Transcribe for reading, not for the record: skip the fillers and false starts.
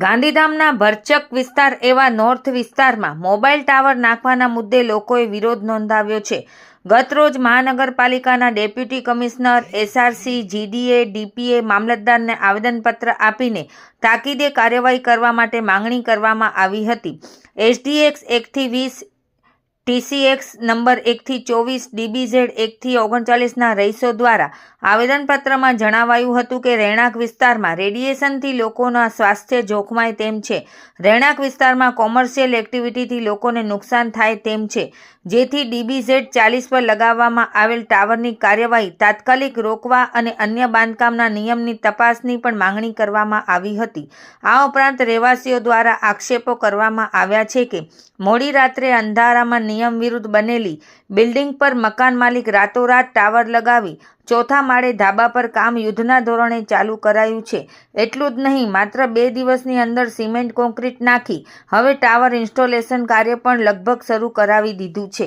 ગાંધીધામના ભરચક વિસ્તાર એવા નોર્થ વિસ્તારમાં મોબાઈલ ટાવર નાખવાના મુદ્દે લોકોએ વિરોધ નોંધાવ્યો છે. ગતરોજ મહાનગરપાલિકાના ડેપ્યુટી કમિશનર, એસઆરસી, જીડીએ, ડીપીએ મામલતદારને આવેદનપત્ર આપીને તાકીદે કાર્યવાહી કરવા માટે માંગણી કરવામાં આવી હતી. એસડીએક્સ 1-20, ટીસીએક્સ નંબર 1-24, ડીબીઝેડ 1-39ના રહીશો દ્વારા આવેદનપત્રમાં જણાવાયું હતું કે રહેણાંક વિસ્તારમાં રેડિયેશનથી લોકોના સ્વાસ્થ્ય જોખમાય તેમ છે. રહેણાંક વિસ્તારમાં કોમર્શિયલ એક્ટિવિટીથી લોકોને નુકસાન થાય તેમ છે, જેથી ડીબીઝેડ 40 પર લગાવવામાં આવેલ ટાવરની કાર્યવાહી તાત્કાલિક રોકવા અને અન્ય બાંધકામના નિયમની તપાસની પણ માંગણી કરવામાં આવી હતી. આ ઉપરાંત રહેવાસીઓ દ્વારા આક્ષેપો કરવામાં આવ્યા છે કે મોડી રાત્રે અંધારામાં નિયમ વિરુદ્ધ બનેલી બિલ્ડિંગ પર મકાન માલિક રાતોરાત ટાવર લગાવી ચોથા માળે ધાબા પર કામ યુદ્ધના ધોરણે ચાલુ કરાયું છે. એટલું જ નહીં, માત્ર 2 દિવસની અંદર સિમેન્ટ કોન્ક્રીટ નાખી હવે ટાવર ઇન્સ્ટોલેશન કાર્ય પણ લગભગ શરૂ કરાવી દીધું છે.